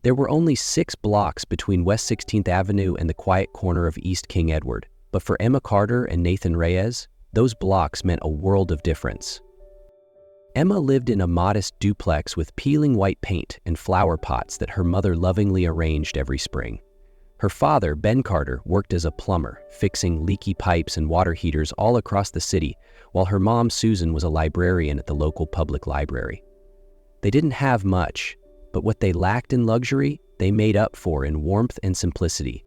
There were only 6 blocks between West 16th Avenue and the quiet corner of East King Edward, but for Emma Carter and Nathan Reyes, those blocks meant a world of difference. Emma lived in a modest duplex with peeling white paint and flower pots that her mother lovingly arranged every spring. Her father, Ben Carter, worked as a plumber, fixing leaky pipes and water heaters all across the city, while her mom, Susan, was a librarian at the local public library. They didn't have much, but what they lacked in luxury, they made up for in warmth and simplicity.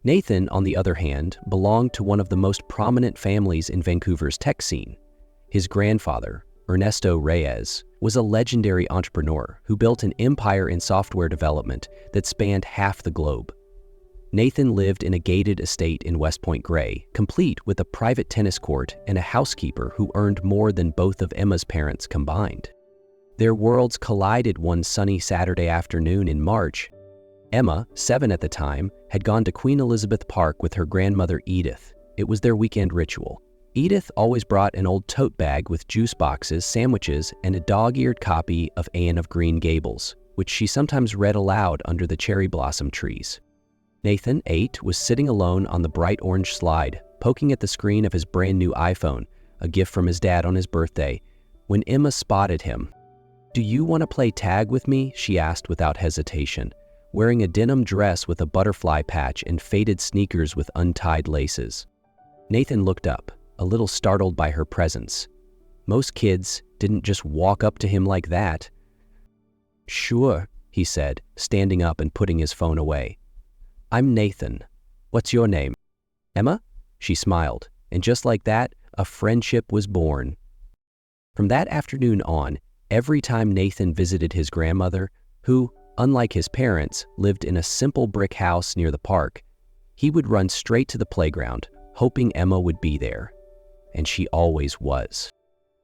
Nathan, on the other hand, belonged to one of the most prominent families in Vancouver's tech scene. His grandfather, Ernesto Reyes, was a legendary entrepreneur who built an empire in software development that spanned half the globe. Nathan lived in a gated estate in West Point Grey, complete with a private tennis court and a housekeeper who earned more than both of Emma's parents combined. Their worlds collided one sunny Saturday afternoon in March. Emma, 7 at the time, had gone to Queen Elizabeth Park with her grandmother Edith. It was their weekend ritual. Edith always brought an old tote bag with juice boxes, sandwiches, and a dog-eared copy of Anne of Green Gables, which she sometimes read aloud under the cherry blossom trees. Nathan, 8, was sitting alone on the bright orange slide, poking at the screen of his brand new iPhone, a gift from his dad on his birthday, when Emma spotted him. "Do you want to play tag with me?" she asked without hesitation, wearing a denim dress with a butterfly patch and faded sneakers with untied laces. Nathan looked up, a little startled by her presence. Most kids didn't just walk up to him like that. "Sure," he said, standing up and putting his phone away. "I'm Nathan. What's your name?" "Emma?" She smiled, and just like that, a friendship was born. From that afternoon on, every time Nathan visited his grandmother, who, unlike his parents, lived in a simple brick house near the park, he would run straight to the playground, hoping Emma would be there. And she always was.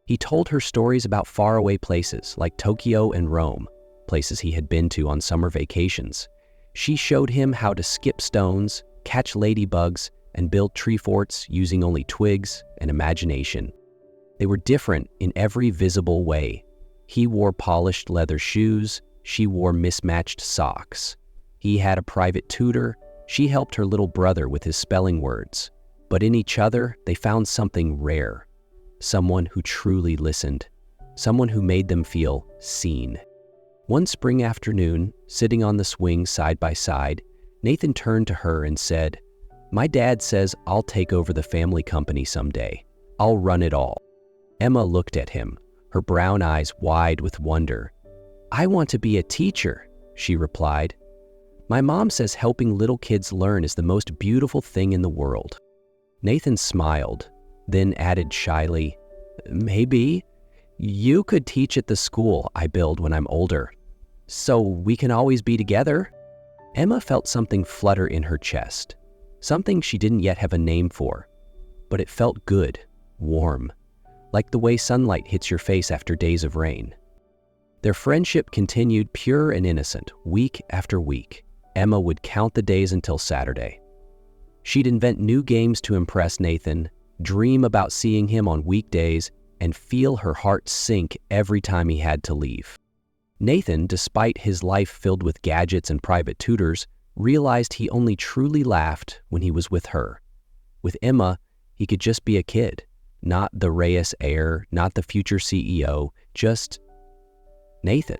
He told her stories about faraway places like Tokyo and Rome, places he had been to on summer vacations. She showed him how to skip stones, catch ladybugs, and build tree forts using only twigs and imagination. They were different in every visible way. He wore polished leather shoes, she wore mismatched socks. He had a private tutor, she helped her little brother with his spelling words. But in each other, they found something rare. Someone who truly listened. Someone who made them feel seen. One spring afternoon, sitting on the swing side by side, Nathan turned to her and said, "My dad says I'll take over the family company someday. I'll run it all." Emma looked at him, her brown eyes wide with wonder. "I want to be a teacher," she replied. "My mom says helping little kids learn is the most beautiful thing in the world." Nathan smiled, then added shyly, "Maybe. You could teach at the school I build when I'm older. So we can always be together." Emma felt something flutter in her chest, something she didn't yet have a name for, but it felt good, warm, like the way sunlight hits your face after days of rain. Their friendship continued pure and innocent, week after week. Emma would count the days until Saturday. She'd invent new games to impress Nathan, dream about seeing him on weekdays, and feel her heart sink every time he had to leave. Nathan, despite his life filled with gadgets and private tutors, realized he only truly laughed when he was with her. With Emma, he could just be a kid, not the Reyes heir, not the future CEO, just Nathan.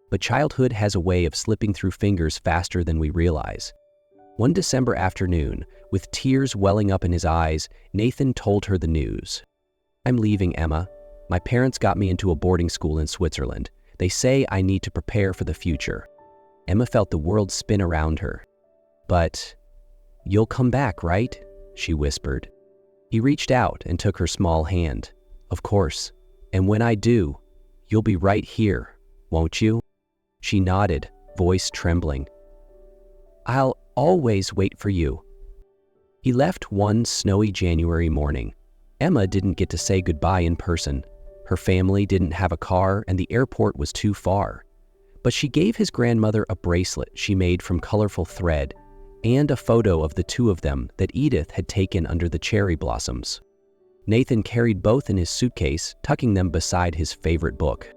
But childhood has a way of slipping through fingers faster than we realize. One December afternoon, with tears welling up in his eyes, Nathan told her the news. "I'm leaving, Emma. My parents got me into a boarding school in Switzerland. They say I need to prepare for the future." Emma felt the world spin around her. "But you'll come back, right?" she whispered. He reached out and took her small hand. "Of course. And when I do, you'll be right here, won't you?" She nodded, voice trembling. "I'll always wait for you." He left one snowy January morning. Emma didn't get to say goodbye in person. Her family didn't have a car and the airport was too far. But she gave his grandmother a bracelet she made from colorful thread and a photo of the two of them that Edith had taken under the cherry blossoms. Nathan carried both in his suitcase, tucking them beside his favorite book.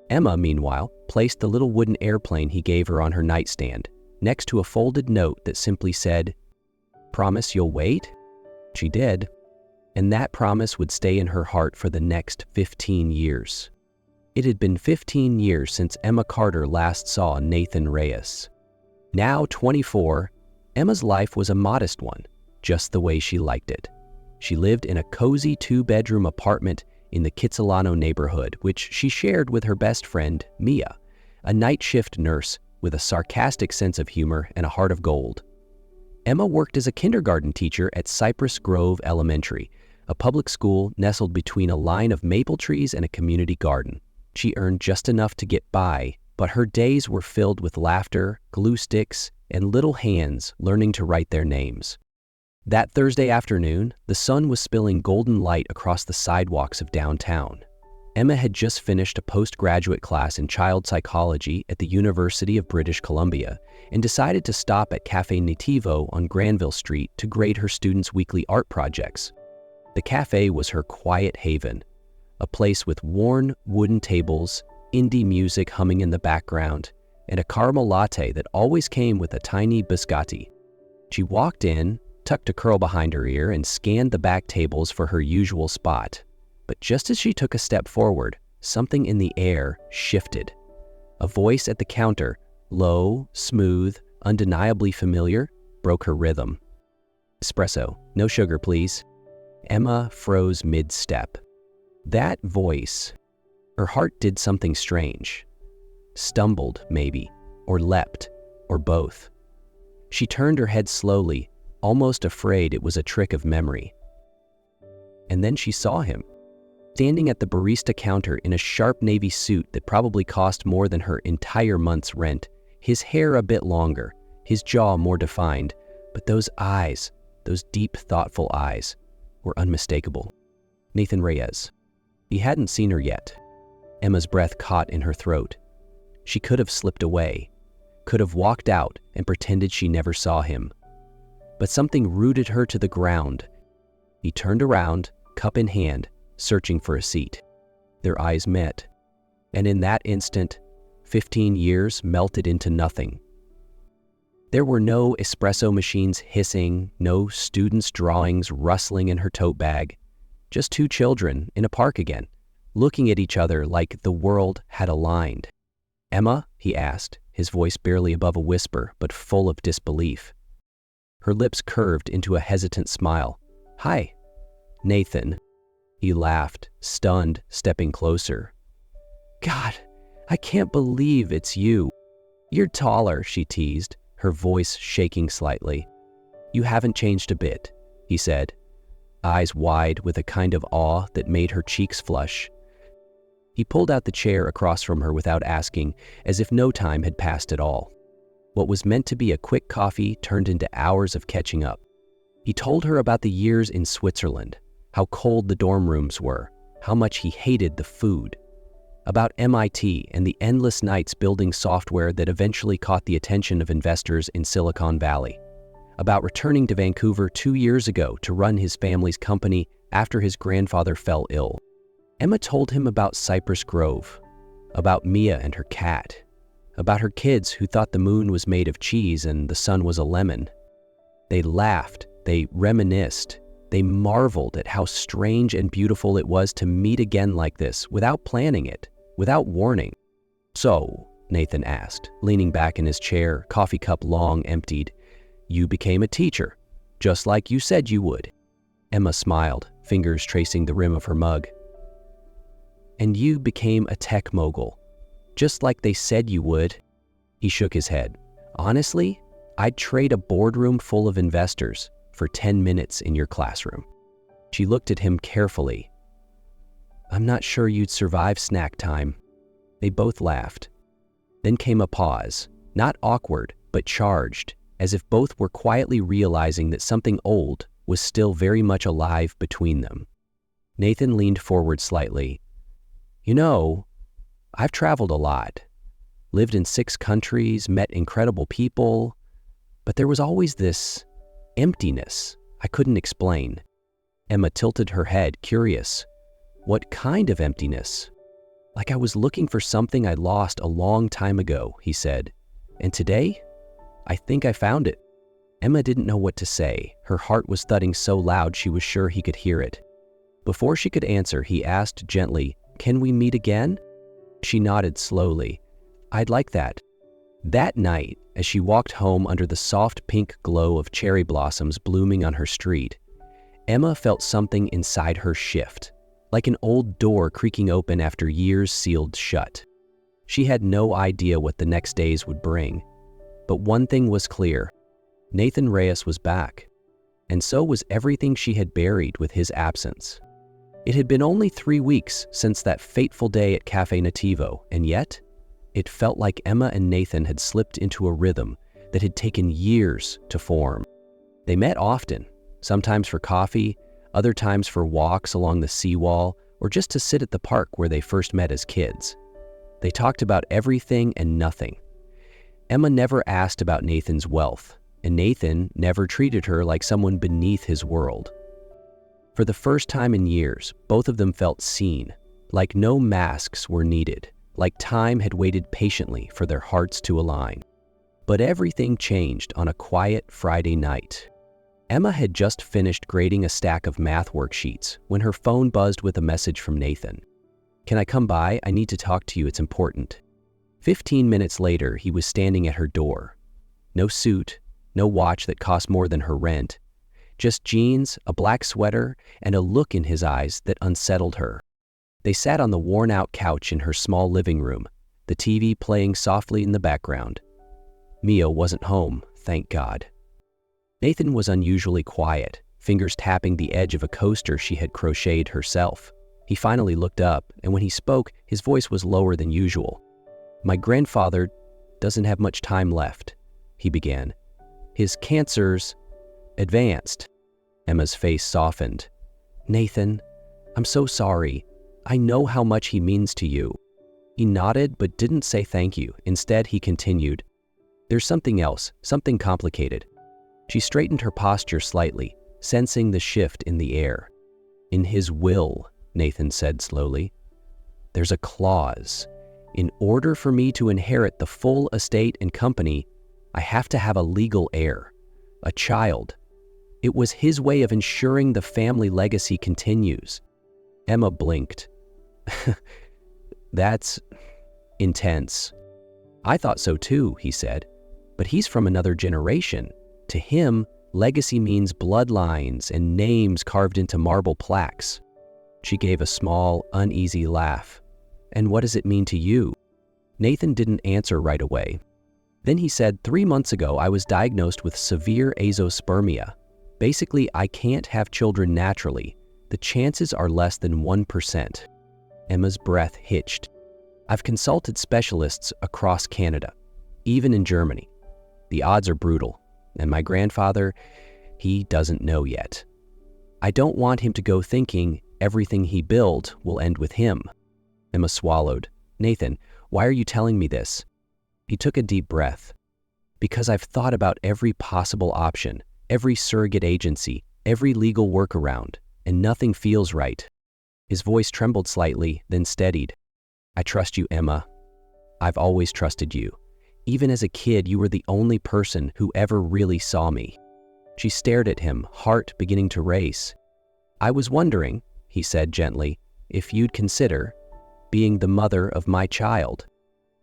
Emma, meanwhile, placed the little wooden airplane he gave her on her nightstand, next to a folded note that simply said, "Promise you'll wait?" She did, and that promise would stay in her heart for the next 15 years. It had been 15 years since Emma Carter last saw Nathan Reyes. Now 24, Emma's life was a modest one, just the way she liked it. She lived in a cozy 2-bedroom apartment in the Kitsilano neighborhood, which she shared with her best friend, Mia, a night shift nurse with a sarcastic sense of humor and a heart of gold. Emma worked as a kindergarten teacher at Cypress Grove Elementary, a public school nestled between a line of maple trees and a community garden. She earned just enough to get by, but her days were filled with laughter, glue sticks, and little hands learning to write their names. That Thursday afternoon, the sun was spilling golden light across the sidewalks of downtown. Emma had just finished a postgraduate class in child psychology at the University of British Columbia and decided to stop at Café Nativo on Granville Street to grade her students' weekly art projects. The cafe was her quiet haven, a place with worn wooden tables, indie music humming in the background, and a caramel latte that always came with a tiny biscotti. She walked in, tucked a curl behind her ear, and scanned the back tables for her usual spot. But just as she took a step forward, something in the air shifted. A voice at the counter, low, smooth, undeniably familiar, broke her rhythm. "Espresso, no sugar, please." Emma froze mid-step. That voice, her heart did something strange. Stumbled, maybe, or leapt, or both. She turned her head slowly, almost afraid it was a trick of memory. And then she saw him, standing at the barista counter in a sharp navy suit that probably cost more than her entire month's rent, his hair a bit longer, his jaw more defined, but those eyes, those deep, thoughtful eyes, were unmistakable. Nathan Reyes. He hadn't seen her yet. Emma's breath caught in her throat. She could have slipped away, could have walked out and pretended she never saw him. But something rooted her to the ground. He turned around, cup in hand, searching for a seat. Their eyes met, and in that instant, 15 years melted into nothing. There were no espresso machines hissing, no students' drawings rustling in her tote bag, just two children in a park again, looking at each other like the world had aligned. "Emma?" he asked, his voice barely above a whisper, but full of disbelief. Her lips curved into a hesitant smile. "Hi, Nathan." He laughed, stunned, stepping closer. "God, I can't believe it's you. You're taller," she teased, her voice shaking slightly. "You haven't changed a bit," he said, eyes wide with a kind of awe that made her cheeks flush. He pulled out the chair across from her without asking, as if no time had passed at all. What was meant to be a quick coffee turned into hours of catching up. He told her about the years in Switzerland, how cold the dorm rooms were, how much he hated the food, about MIT and the endless nights building software that eventually caught the attention of investors in Silicon Valley, about returning to Vancouver 2 years ago to run his family's company after his grandfather fell ill. Emma told him about Cypress Grove, about Mia and her cat, about her kids who thought the moon was made of cheese and the sun was a lemon. They laughed, they reminisced, they marveled at how strange and beautiful it was to meet again like this, without planning it, without warning. "So," Nathan asked, leaning back in his chair, coffee cup long emptied, "you became a teacher, just like you said you would." Emma smiled, fingers tracing the rim of her mug. "And you became a tech mogul, just like they said you would." He shook his head. "Honestly, I'd trade a boardroom full of investors for 10 minutes in your classroom." She looked at him carefully. "I'm not sure you'd survive snack time." They both laughed. Then came a pause, not awkward, but charged, as if both were quietly realizing that something old was still very much alive between them. Nathan leaned forward slightly. "You know, I've traveled a lot, lived in 6 countries, met incredible people, but there was always this emptiness I couldn't explain." Emma tilted her head, curious. "What kind of emptiness?" Like I was looking for something I lost a long time ago, he said. And today, I think I found it. Emma didn't know what to say. Her heart was thudding so loud she was sure he could hear it. Before she could answer, he asked gently, "Can we meet again?" She nodded slowly. "I'd like that." That night, as she walked home under the soft pink glow of cherry blossoms blooming on her street, Emma felt something inside her shift, like an old door creaking open after years sealed shut. She had no idea what the next days would bring. But one thing was clear. Nathan Reyes was back, and so was everything she had buried with his absence. It had been only 3 weeks since that fateful day at Cafe Nativo, and yet, it felt like Emma and Nathan had slipped into a rhythm that had taken years to form. They met often, sometimes for coffee, other times for walks along the seawall, or just to sit at the park where they first met as kids. They talked about everything and nothing. Emma never asked about Nathan's wealth, and Nathan never treated her like someone beneath his world. For the first time in years, both of them felt seen, like no masks were needed, like time had waited patiently for their hearts to align. But everything changed on a quiet Friday night. Emma had just finished grading a stack of math worksheets when her phone buzzed with a message from Nathan. "Can I come by? I need to talk to you, it's important." 15 minutes later, he was standing at her door. No suit, no watch that cost more than her rent. Just jeans, a black sweater, and a look in his eyes that unsettled her. They sat on the worn-out couch in her small living room, the TV playing softly in the background. Mia wasn't home, thank God. Nathan was unusually quiet, fingers tapping the edge of a coaster she had crocheted herself. He finally looked up, and when he spoke, his voice was lower than usual. "My grandfather doesn't have much time left," he began. "His cancer's advanced." Emma's face softened. "Nathan, I'm so sorry. I know how much he means to you." He nodded but didn't say thank you. Instead, he continued, "There's something else, something complicated." She straightened her posture slightly, sensing the shift in the air. "In his will," Nathan said slowly, "there's a clause. In order for me to inherit the full estate and company, I have to have a legal heir, a child. It was his way of ensuring the family legacy continues." Emma blinked. "That's intense." "I thought so too," he said. "But he's from another generation. To him, legacy means bloodlines and names carved into marble plaques." She gave a small, uneasy laugh. "And what does it mean to you?" Nathan didn't answer right away. Then he said, 3 months ago, I was diagnosed with severe azoospermia. Basically, I can't have children naturally. The chances are less than 1%. Emma's breath hitched. "I've consulted specialists across Canada, even in Germany. The odds are brutal, and my grandfather, he doesn't know yet. I don't want him to go thinking everything he built will end with him." Emma swallowed. "Nathan, why are you telling me this?" He took a deep breath. "Because I've thought about every possible option, every surrogate agency, every legal workaround, and nothing feels right." His voice trembled slightly, then steadied. "I trust you, Emma. I've always trusted you. Even as a kid, you were the only person who ever really saw me." She stared at him, heart beginning to race. "I was wondering," he said gently, "if you'd consider being the mother of my child."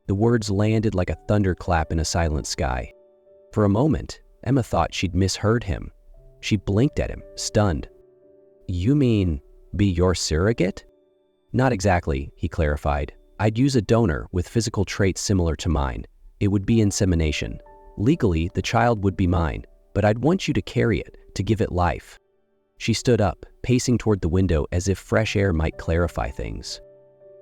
The words landed like a thunderclap in a silent sky. For a moment, Emma thought she'd misheard him. She blinked at him, stunned. "You mean be your surrogate?" "Not exactly," he clarified. "I'd use a donor with physical traits similar to mine. It would be insemination. Legally, the child would be mine, but I'd want you to carry it, to give it life." She stood up, pacing toward the window as if fresh air might clarify things.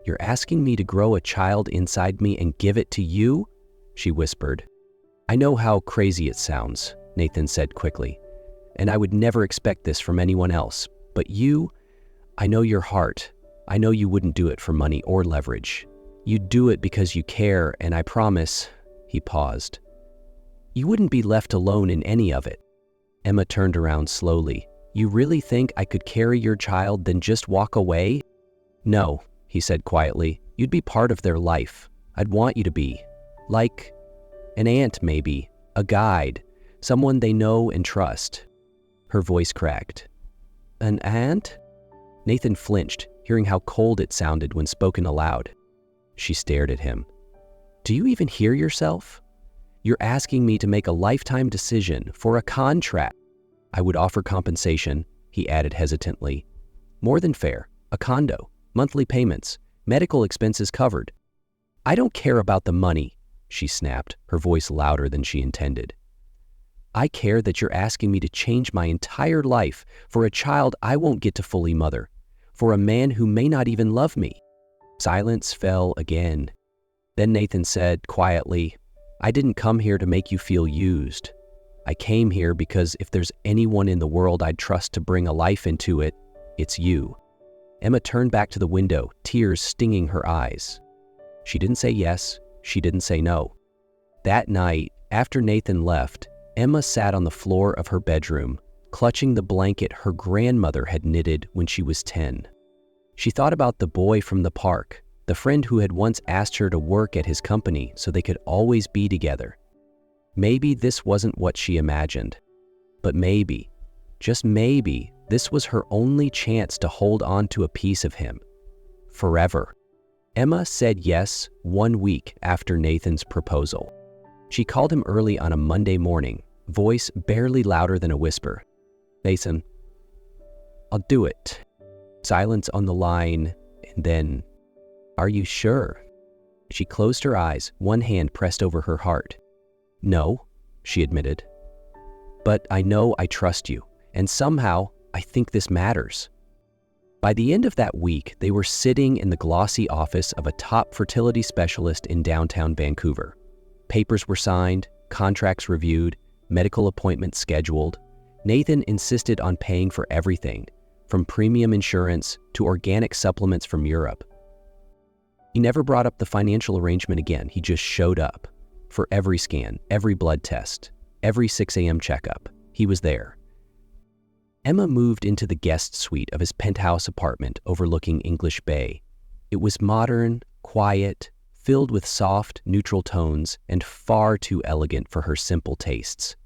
"You're asking me to grow a child inside me and give it to you?" she whispered. "I know how crazy it sounds," Nathan said quickly, "and I would never expect this from anyone else. But you, I know your heart. I know you wouldn't do it for money or leverage. You'd do it because you care, and I promise," he paused, "you wouldn't be left alone in any of it." Emma turned around slowly. "You really think I could carry your child then just walk away?" "No," he said quietly. "You'd be part of their life. I'd want you to be. Like an aunt maybe, a guide, someone they know and trust." Her voice cracked. "An aunt?" Nathan flinched, hearing how cold it sounded when spoken aloud. She stared at him. "Do you even hear yourself? You're asking me to make a lifetime decision for a contract." "I would offer compensation," he added hesitantly. "More than fair, a condo, monthly payments, medical expenses covered." "I don't care about the money," she snapped, her voice louder than she intended. "I care that you're asking me to change my entire life for a child I won't get to fully mother, for a man who may not even love me." Silence fell again. Then Nathan said quietly, "I didn't come here to make you feel used. I came here because if there's anyone in the world I'd trust to bring a life into it, it's you." Emma turned back to the window, tears stinging her eyes. She didn't say yes, she didn't say no. That night, after Nathan left, Emma sat on the floor of her bedroom, clutching the blanket her grandmother had knitted when she was 10. She thought about the boy from the park, the friend who had once asked her to work at his company so they could always be together. Maybe this wasn't what she imagined, but maybe, just maybe, this was her only chance to hold on to a piece of him. Forever. Emma said yes 1 week after Nathan's proposal. She called him early on a Monday morning, voice barely louder than a whisper. "Nathan, I'll do it." Silence on the line, and then, "Are you sure?" She closed her eyes, one hand pressed over her heart. "No," she admitted. "But I know I trust you, and somehow I think this matters." By the end of that week, they were sitting in the glossy office of a top fertility specialist in downtown Vancouver. Papers were signed, contracts reviewed, medical appointments scheduled. Nathan insisted on paying for everything, from premium insurance to organic supplements from Europe. He never brought up the financial arrangement again. He just showed up. For every scan, every blood test, every 6 a.m. checkup, he was there. Emma moved into the guest suite of his penthouse apartment overlooking English Bay. It was modern, quiet, filled with soft, neutral tones, and far too elegant for her simple tastes.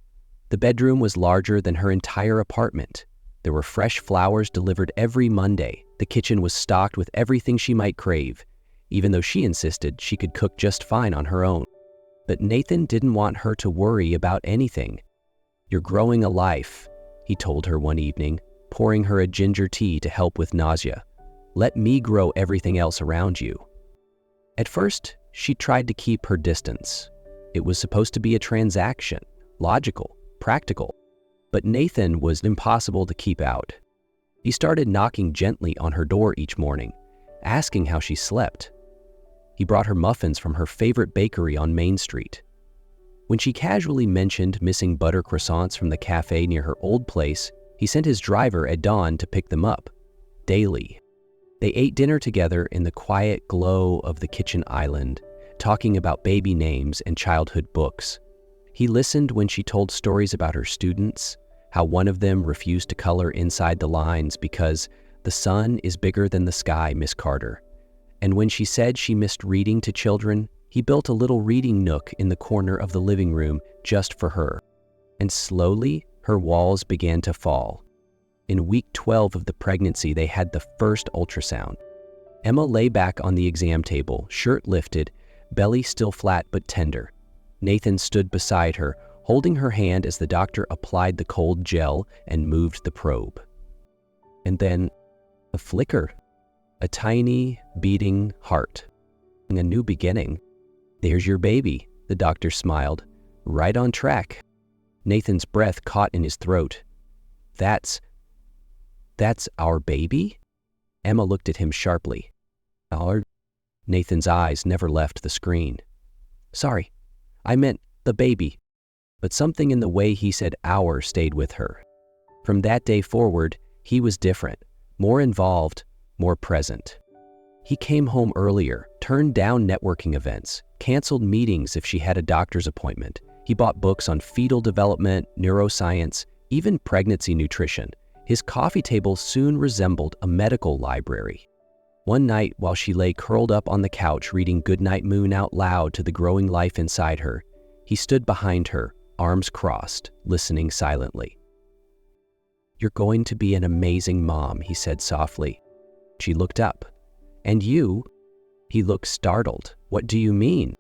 The bedroom was larger than her entire apartment. There were fresh flowers delivered every Monday. The kitchen was stocked with everything she might crave, even though she insisted she could cook just fine on her own. But Nathan didn't want her to worry about anything. "You're growing a life," he told her one evening, pouring her a ginger tea to help with nausea. "Let me grow everything else around you." At first, she tried to keep her distance. It was supposed to be a transaction, logical, practical. But Nathan was impossible to keep out. He started knocking gently on her door each morning, asking how she slept. He brought her muffins from her favorite bakery on Main Street. When she casually mentioned missing butter croissants from the cafe near her old place, he sent his driver at dawn to pick them up. Daily. They ate dinner together in the quiet glow of the kitchen island, talking about baby names and childhood books. He listened when she told stories about her students, how one of them refused to color inside the lines because "the sun is bigger than the sky, Miss Carter." And when she said she missed reading to children, he built a little reading nook in the corner of the living room just for her. And slowly, her walls began to fall. In week 12 of the pregnancy, they had the first ultrasound. Emma lay back on the exam table, shirt lifted, belly still flat but tender. Nathan stood beside her, holding her hand as the doctor applied the cold gel and moved the probe. And then, a flicker, a tiny, beating heart. A new beginning. "There's your baby," the doctor smiled. "Right on track." Nathan's breath caught in his throat. That's our baby?" Emma looked at him sharply. "Our?" Nathan's eyes never left the screen. "Sorry, I meant the baby." But something in the way he said "our" stayed with her. From that day forward, he was different, more involved, more present. He came home earlier, turned down networking events, canceled meetings if she had a doctor's appointment. He bought books on fetal development, neuroscience, even pregnancy nutrition. His coffee table soon resembled a medical library. One night, while she lay curled up on the couch reading Goodnight Moon out loud to the growing life inside her, he stood behind her, arms crossed, listening silently. "You're going to be an amazing mom," he said softly. She looked up. "And you?" He looked startled. "What do you mean?"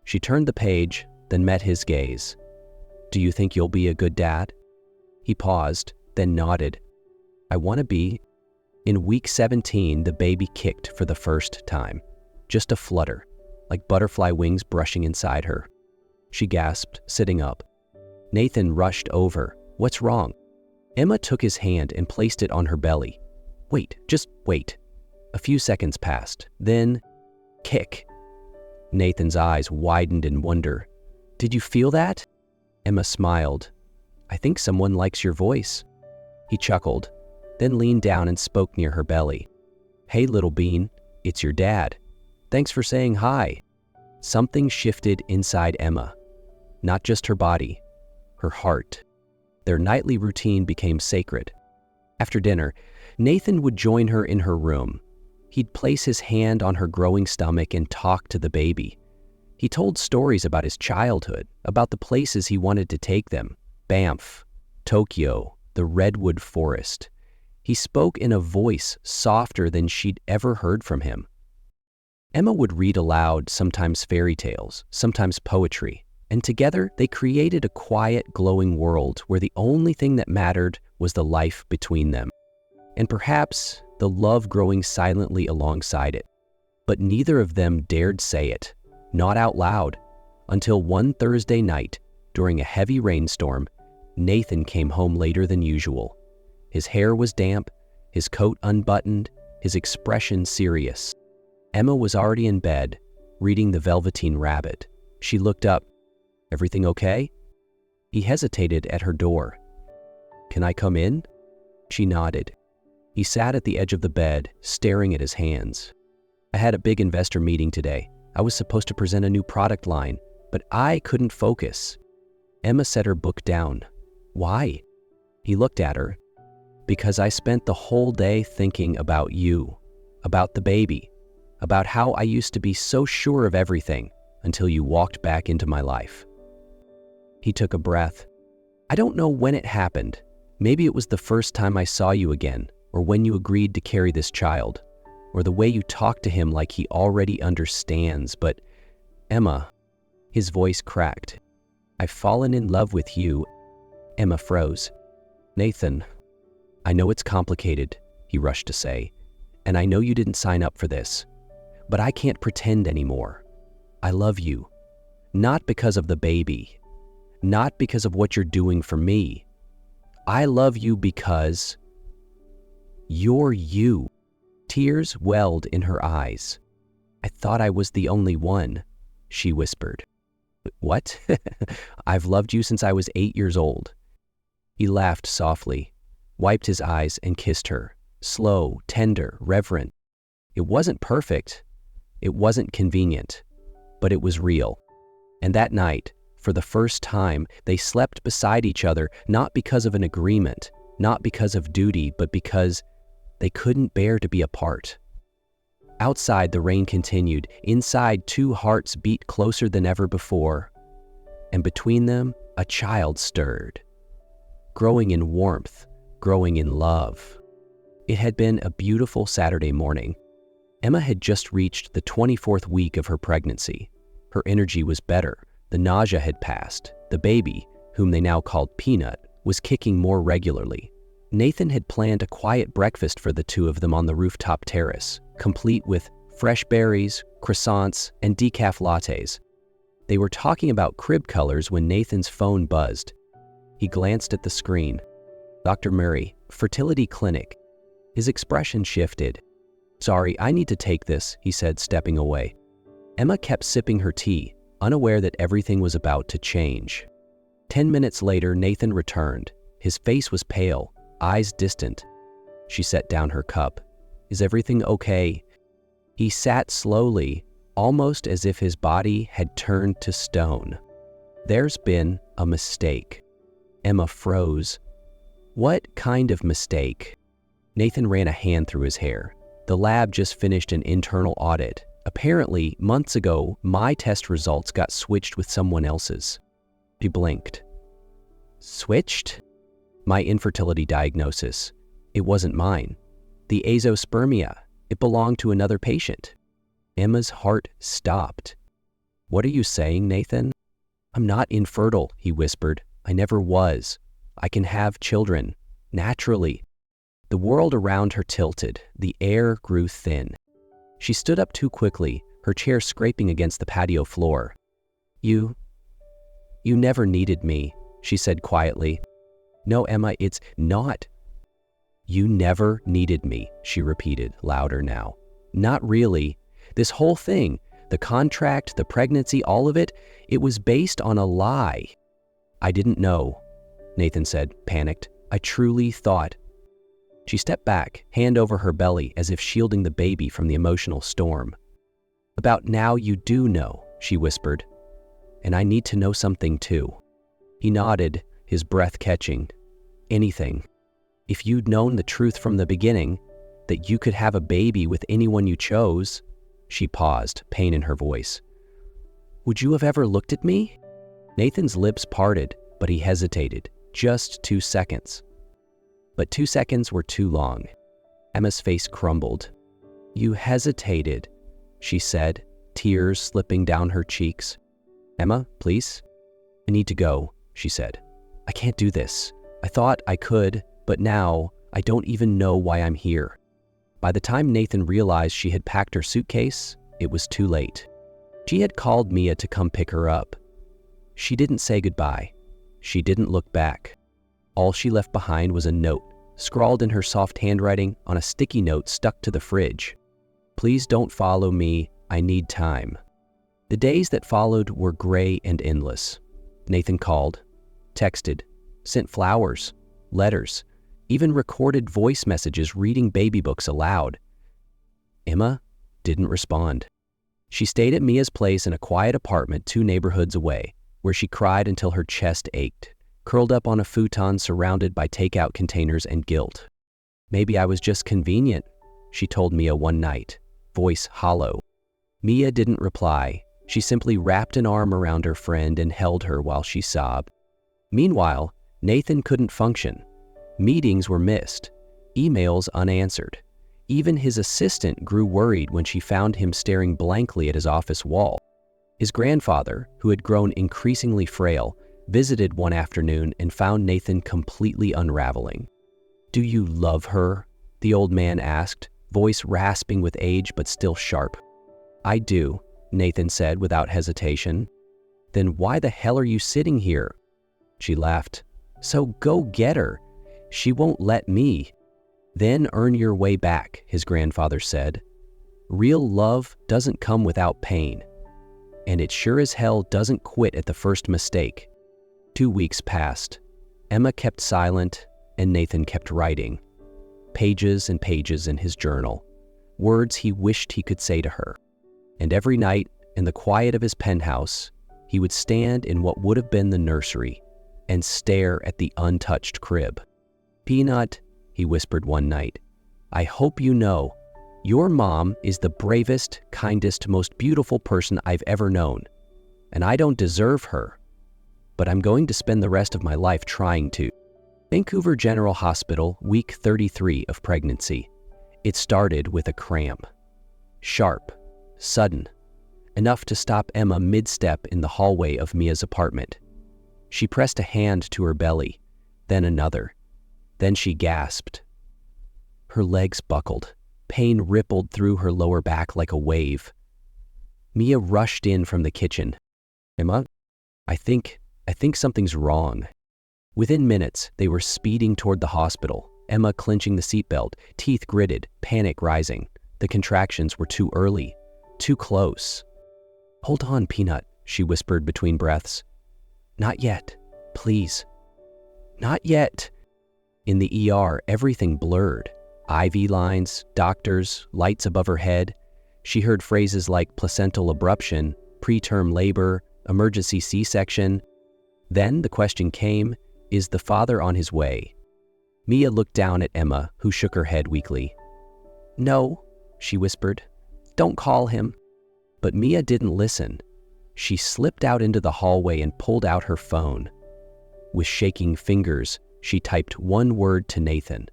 She turned the page, then met his gaze. "Do you think you'll be a good dad?" He paused, then nodded. "I want to be." In week 17, the baby kicked for the first time. Just a flutter, like butterfly wings brushing inside her. She gasped, sitting up. Nathan rushed over. "What's wrong?" Emma took his hand and placed it on her belly. "Wait, just wait." A few seconds passed. Then, kick. Nathan's eyes widened in wonder. "Did you feel that?" Emma smiled. "I think someone likes your voice." He chuckled, then leaned down and spoke near her belly. "Hey, little bean, it's your dad. Thanks for saying hi." Something shifted inside Emma. Not just her body, her heart. Their nightly routine became sacred. After dinner, Nathan would join her in her room. He'd place his hand on her growing stomach and talk to the baby. He told stories about his childhood, about the places he wanted to take them. Banff, Tokyo, the redwood forest. He spoke in a voice softer than she'd ever heard from him. Emma would read aloud, sometimes fairy tales, sometimes poetry, and together they created a quiet, glowing world where the only thing that mattered was the life between them. And perhaps the love growing silently alongside it. But neither of them dared say it, not out loud, until one Thursday night, during a heavy rainstorm, Nathan came home later than usual. His hair was damp, his coat unbuttoned, his expression serious. Emma was already in bed, reading The Velveteen Rabbit. She looked up. "Everything okay?" He hesitated at her door. "Can I come in?" She nodded. He sat at the edge of the bed, staring at his hands. "I had a big investor meeting today. I was supposed to present a new product line, but I couldn't focus." Emma set her book down. "Why?" He looked at her. "Because I spent the whole day thinking about you, about the baby, about how I used to be so sure of everything until you walked back into my life." He took a breath. "I don't know when it happened. Maybe it was the first time I saw you again, or when you agreed to carry this child, or the way you talk to him like he already understands, but Emma," his voice cracked, "I've fallen in love with you." Emma froze. "Nathan, I know it's complicated," he rushed to say, "and I know you didn't sign up for this, but I can't pretend anymore. I love you, not because of the baby, not because of what you're doing for me. I love you because you're you." Tears welled in her eyes. "I thought I was the only one," she whispered. "What?" "I've loved you since I was 8 years old." He laughed softly, wiped his eyes and kissed her, slow, tender, reverent. It wasn't perfect. It wasn't convenient, but it was real. And that night, for the first time, they slept beside each other, not because of an agreement, not because of duty, but because they couldn't bear to be apart. Outside, the rain continued. Inside, two hearts beat closer than ever before. And between them, a child stirred, growing in warmth, growing in love. It had been a beautiful Saturday morning. Emma had just reached the 24th week of her pregnancy. Her energy was better. The nausea had passed. The baby, whom they now called Peanut, was kicking more regularly. Nathan had planned a quiet breakfast for the two of them on the rooftop terrace, complete with fresh berries, croissants, and decaf lattes. They were talking about crib colors when Nathan's phone buzzed. He glanced at the screen. Dr. Murray, fertility clinic. His expression shifted. "Sorry, I need to take this," he said, stepping away. Emma kept sipping her tea, unaware that everything was about to change. 10 minutes later, Nathan returned. His face was pale, eyes distant. She set down her cup. "Is everything okay?" He sat slowly, almost as if his body had turned to stone. "There's been a mistake." Emma froze. "What kind of mistake?" Nathan ran a hand through his hair. The lab just finished an internal audit. Apparently, months ago, my test results got switched with someone else's. She blinked. Switched? My infertility diagnosis. It wasn't mine. The azoospermia. It belonged to another patient. Emma's heart stopped. What are you saying, Nathan? I'm not infertile, he whispered. I never was. I can have children. Naturally. The world around her tilted. The air grew thin. She stood up too quickly, her chair scraping against the patio floor. You never needed me, she said quietly. No, Emma, it's not. You never needed me, she repeated, louder now. Not really. This whole thing, the contract, the pregnancy, all of it, it was based on a lie. I didn't know, Nathan said, panicked. I truly thought. She stepped back, hand over her belly as if shielding the baby from the emotional storm. About now you do know, she whispered. And I need to know something too. He nodded, his breath catching. Anything. If you'd known the truth from the beginning, that you could have a baby with anyone you chose. She paused, pain in her voice. Would you have ever looked at me? Nathan's lips parted, but he hesitated. Just 2 seconds. But 2 seconds were too long. Emma's face crumbled. You hesitated, she said, tears slipping down her cheeks. Emma, please? I need to go, she said. I can't do this. I thought I could, but now I don't even know why I'm here. By the time Nathan realized she had packed her suitcase, it was too late. She had called Mia to come pick her up. She didn't say goodbye. She didn't look back. All she left behind was a note, scrawled in her soft handwriting on a sticky note stuck to the fridge. Please don't follow me. I need time. The days that followed were gray and endless. Nathan called, texted, sent flowers, letters, even recorded voice messages reading baby books aloud. Emma didn't respond. She stayed at Mia's place in a quiet apartment 2 neighborhoods away, where she cried until her chest ached, curled up on a futon surrounded by takeout containers and guilt. Maybe I was just convenient, she told Mia one night, voice hollow. Mia didn't reply. She simply wrapped an arm around her friend and held her while she sobbed. Meanwhile, Nathan couldn't function. Meetings were missed, emails unanswered. Even his assistant grew worried when she found him staring blankly at his office wall. His grandfather, who had grown increasingly frail, visited one afternoon and found Nathan completely unraveling. Do you love her? The old man asked, voice rasping with age but still sharp. I do, Nathan said without hesitation. Then why the hell are you sitting here? She laughed. So go get her. She won't let me. Then earn your way back, his grandfather said. Real love doesn't come without pain. And it sure as hell doesn't quit at the first mistake. 2 weeks passed. Emma kept silent, and Nathan kept writing. Pages and pages in his journal. Words he wished he could say to her. And every night, in the quiet of his penthouse, he would stand in what would have been the nursery and stare at the untouched crib. Peanut, he whispered one night, I hope you know, your mom is the bravest, kindest, most beautiful person I've ever known. And I don't deserve her. But I'm going to spend the rest of my life trying to. Vancouver General Hospital, week 33 of pregnancy. It started with a cramp. Sharp, sudden, enough to stop Emma mid-step in the hallway of Mia's apartment. She pressed a hand to her belly, then another. Then she gasped. Her legs buckled. Pain rippled through her lower back like a wave. Mia rushed in from the kitchen. Emma, I think something's wrong. Within minutes, they were speeding toward the hospital, Emma clenching the seatbelt, teeth gritted, panic rising. The contractions were too early, too close. Hold on, Peanut, she whispered between breaths. Not yet, please. Not yet. In the ER, everything blurred. IV lines, doctors, lights above her head. She heard phrases like placental abruption, preterm labor, emergency C-section. Then the question came, is the father on his way? Mia looked down at Emma, who shook her head weakly. No, she whispered. "Don't call him." But Mia didn't listen. She slipped out into the hallway and pulled out her phone. With shaking fingers, she typed one word to Nathan.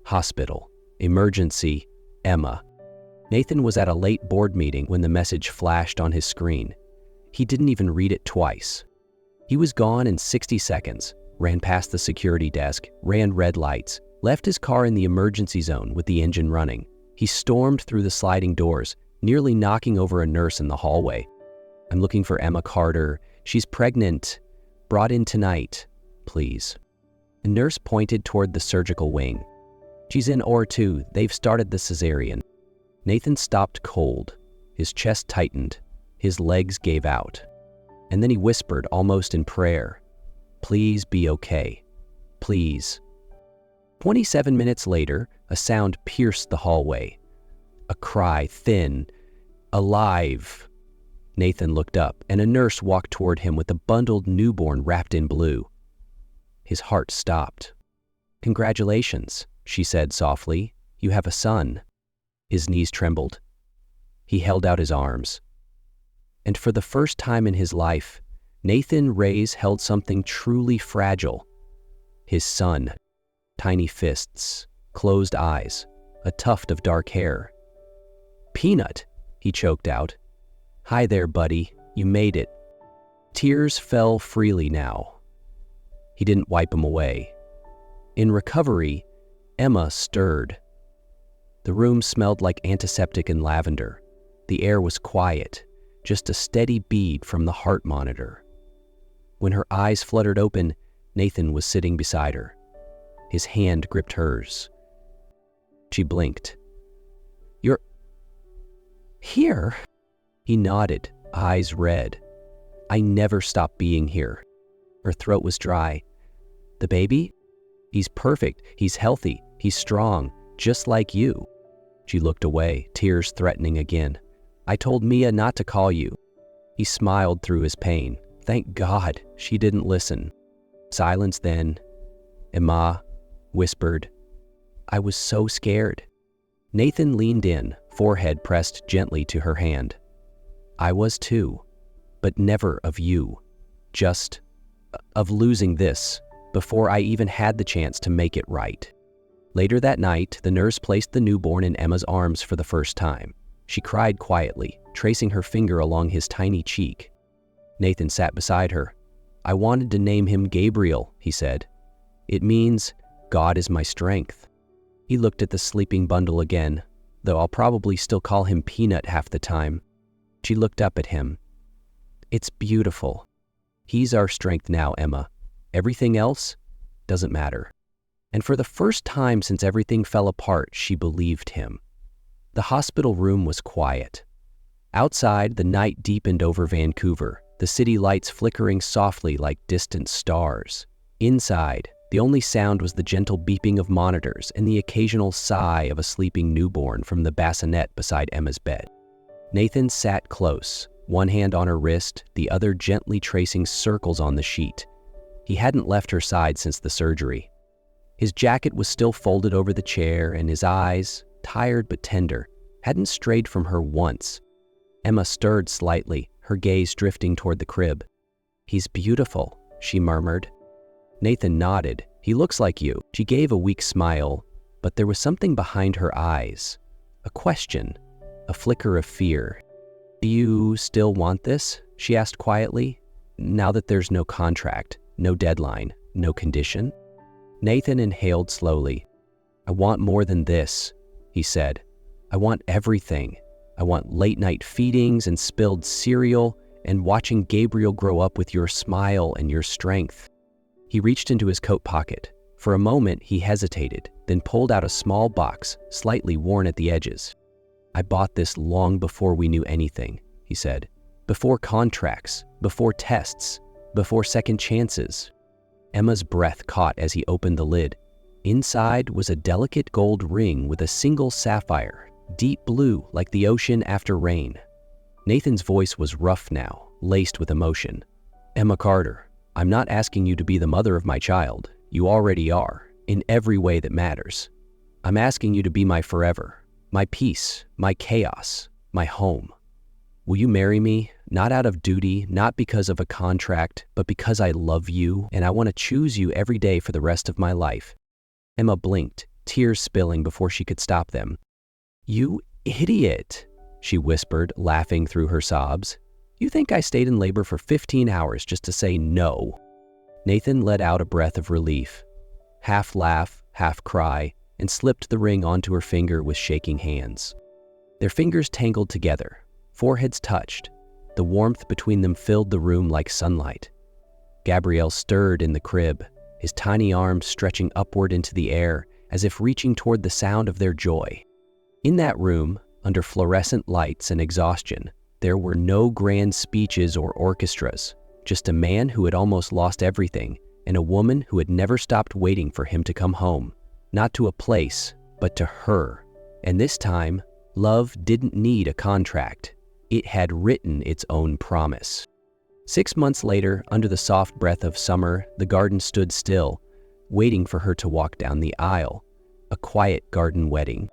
Hospital. Emergency. Emma. Nathan was at a late board meeting when the message flashed on his screen. He didn't even read it twice. He was gone in 60 seconds, ran past the security desk, ran red lights, left his car in the emergency zone with the engine running. He stormed through the sliding doors, nearly knocking over a nurse in the hallway. "I'm looking for Emma Carter. She's pregnant. Brought in tonight, please." A nurse pointed toward the surgical wing. "She's in OR2. They've started the cesarean." Nathan stopped cold. His chest tightened. His legs gave out. And then he whispered, almost in prayer, "Please be okay. Please." 27 minutes later, a sound pierced the hallway. A cry, thin, alive. Nathan looked up, and a nurse walked toward him with a bundled newborn wrapped in blue. His heart stopped. "Congratulations," she said softly. "You have a son." His knees trembled. He held out his arms. And for the first time in his life, Nathan Reyes held something truly fragile. His son. Tiny fists, closed eyes, a tuft of dark hair. "Peanut," he choked out. "Hi there, buddy. You made it." Tears fell freely now. He didn't wipe them away. In recovery, Emma stirred. The room smelled like antiseptic and lavender. The air was quiet, just a steady bead from the heart monitor. When her eyes fluttered open, Nathan was sitting beside her. His hand gripped hers. She blinked. "You're here?" He nodded, eyes red. "I never stopped being here." Her throat was dry. "The baby? He's perfect. He's healthy. He's strong, just like you." She looked away, tears threatening again. "I told Mia not to call you." He smiled through his pain. Thank God she didn't listen. Silence then. Emma whispered, "I was so scared." Nathan leaned in, forehead pressed gently to her hand. "I was too, but never of you. Just of losing this before I even had the chance to make it right." Later that night, the nurse placed the newborn in Emma's arms for the first time. She cried quietly, tracing her finger along his tiny cheek. Nathan sat beside her. "I wanted to name him Gabriel," he said. "It means God is my strength." He looked at the sleeping bundle again, though I'll probably still call him Peanut half the time. She looked up at him. "It's beautiful. He's our strength now, Emma. Everything else doesn't matter." And for the first time since everything fell apart, she believed him. The hospital room was quiet. Outside, the night deepened over Vancouver, the city lights flickering softly like distant stars. Inside, the only sound was the gentle beeping of monitors and the occasional sigh of a sleeping newborn from the bassinet beside Emma's bed. Nathan sat close, one hand on her wrist, the other gently tracing circles on the sheet. He hadn't left her side since the surgery. His jacket was still folded over the chair, and his eyes, tired but tender, hadn't strayed from her once. Emma stirred slightly, her gaze drifting toward the crib. "He's beautiful," she murmured. Nathan nodded. "He looks like you." She gave a weak smile, but there was something behind her eyes. A question, a flicker of fear. "Do you still want this?" she asked quietly. "Now that there's no contract, no deadline, no condition?" Nathan inhaled slowly. "I want more than this," he said. "I want everything. I want late-night feedings and spilled cereal and watching Gabriel grow up with your smile and your strength." He reached into his coat pocket. For a moment, he hesitated, then pulled out a small box, slightly worn at the edges. "I bought this long before we knew anything," he said. "Before contracts, before tests, before second chances." Emma's breath caught as he opened the lid. Inside was a delicate gold ring with a single sapphire, deep blue like the ocean after rain. Nathan's voice was rough now, laced with emotion. "Emma Carter, I'm not asking you to be the mother of my child. You already are, in every way that matters. I'm asking you to be my forever, my peace, my chaos, my home. Will you marry me, not out of duty, not because of a contract, but because I love you and I want to choose you every day for the rest of my life?" Emma blinked, tears spilling before she could stop them. "You idiot," she whispered, laughing through her sobs. "You think I stayed in labor for 15 hours just to say no?" Nathan let out a breath of relief, half laugh, half cry, and slipped the ring onto her finger with shaking hands. Their fingers tangled together, foreheads touched. The warmth between them filled the room like sunlight. Gabriel stirred in the crib, his tiny arms stretching upward into the air as if reaching toward the sound of their joy. In that room, under fluorescent lights and exhaustion, there were no grand speeches or orchestras, just a man who had almost lost everything and a woman who had never stopped waiting for him to come home, not to a place, but to her. And this time, love didn't need a contract. It had written its own promise. 6 months later, under the soft breath of summer, the garden stood still, waiting for her to walk down the aisle, a quiet garden wedding.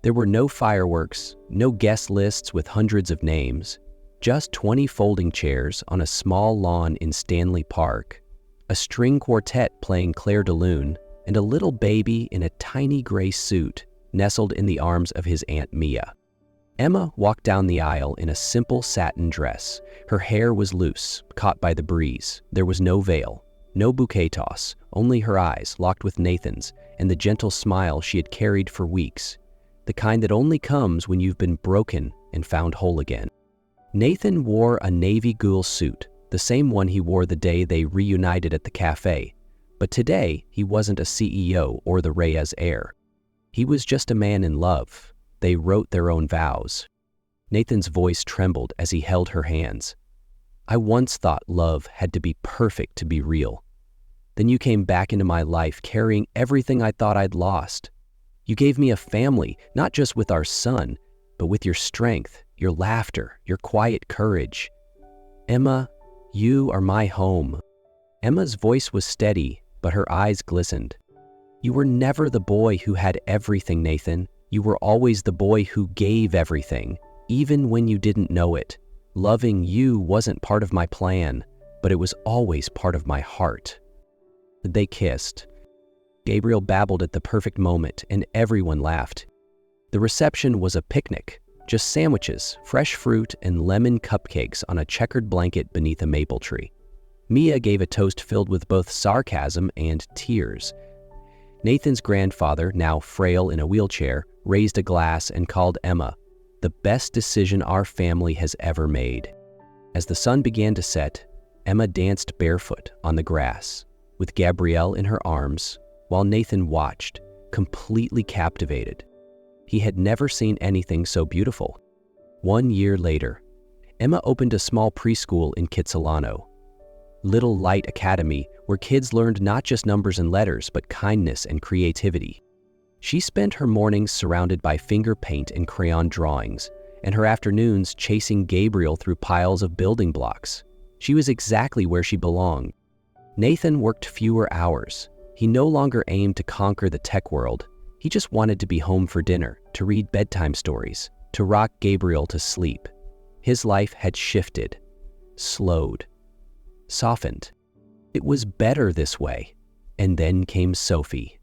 There were no fireworks, no guest lists with hundreds of names, just 20 folding chairs on a small lawn in Stanley Park, a string quartet playing Clair de Lune, and a little baby in a tiny gray suit nestled in the arms of his Aunt Mia. Emma walked down the aisle in a simple satin dress. Her hair was loose, caught by the breeze. There was no veil, no bouquet toss, only her eyes locked with Nathan's and the gentle smile she had carried for weeks, the kind that only comes when you've been broken and found whole again. Nathan wore a navy ghoul suit, the same one he wore the day they reunited at the cafe, but today he wasn't a CEO or the Reyes heir. He was just a man in love. They wrote their own vows. Nathan's voice trembled as he held her hands. "I once thought love had to be perfect to be real. Then you came back into my life carrying everything I thought I'd lost. You gave me a family, not just with our son, but with your strength, your laughter, your quiet courage. Emma, you are my home." Emma's voice was steady, but her eyes glistened. "You were never the boy who had everything, Nathan. You were always the boy who gave everything, even when you didn't know it. Loving you wasn't part of my plan, but it was always part of my heart." They kissed. Gabriel babbled at the perfect moment, and everyone laughed. The reception was a picnic, just sandwiches, fresh fruit, and lemon cupcakes on a checkered blanket beneath a maple tree. Mia gave a toast filled with both sarcasm and tears. Nathan's grandfather, now frail in a wheelchair, raised a glass and called Emma the best decision our family has ever made. As the sun began to set, Emma danced barefoot on the grass, with Gabrielle in her arms, while Nathan watched, completely captivated. He had never seen anything so beautiful. 1 year later, Emma opened a small preschool in Kitsilano, Little Light Academy, where kids learned not just numbers and letters, but kindness and creativity. She spent her mornings surrounded by finger paint and crayon drawings, and her afternoons chasing Gabriel through piles of building blocks. She was exactly where she belonged. Nathan worked fewer hours. He no longer aimed to conquer the tech world. He just wanted to be home for dinner, to read bedtime stories, to rock Gabriel to sleep. His life had shifted, slowed, softened. It was better this way. And then came Sophie.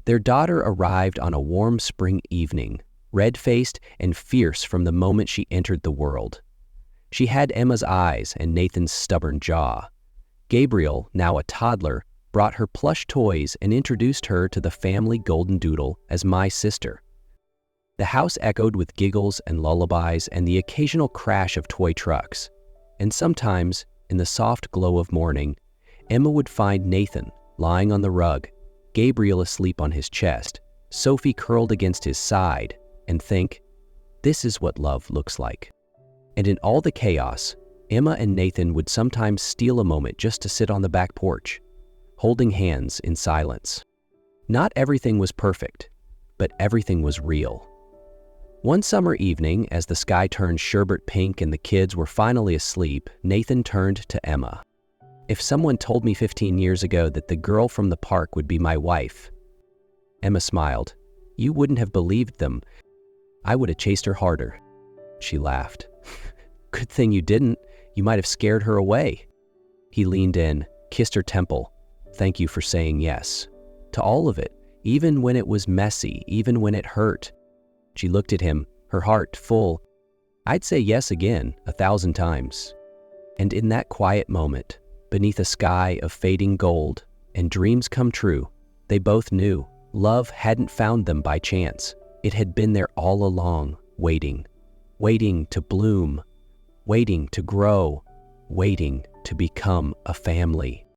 Their daughter arrived on a warm spring evening, red-faced and fierce from the moment she entered the world. She had Emma's eyes and Nathan's stubborn jaw. Gabriel, now a toddler, brought her plush toys and introduced her to the family golden doodle as my sister. The house echoed with giggles and lullabies and the occasional crash of toy trucks. And sometimes, in the soft glow of morning, Emma would find Nathan lying on the rug, Gabriel asleep on his chest, Sophie curled against his side, and think, this is what love looks like. And in all the chaos, Emma and Nathan would sometimes steal a moment just to sit on the back porch, holding hands in silence. Not everything was perfect, but everything was real. One summer evening, as the sky turned sherbet pink and the kids were finally asleep, Nathan turned to Emma. "If someone told me 15 years ago that the girl from the park would be my wife," Emma smiled, "you wouldn't have believed them. I would have chased her harder." She laughed. "Good thing you didn't. You might have scared her away." He leaned in, kissed her temple. "Thank you for saying yes. To all of it, even when it was messy, even when it hurt." She looked at him, her heart full. "I'd say yes again, 1,000 times." And in that quiet moment, beneath a sky of fading gold and dreams come true, they both knew love hadn't found them by chance. It had been there all along, waiting to bloom, waiting to grow, waiting to become a family.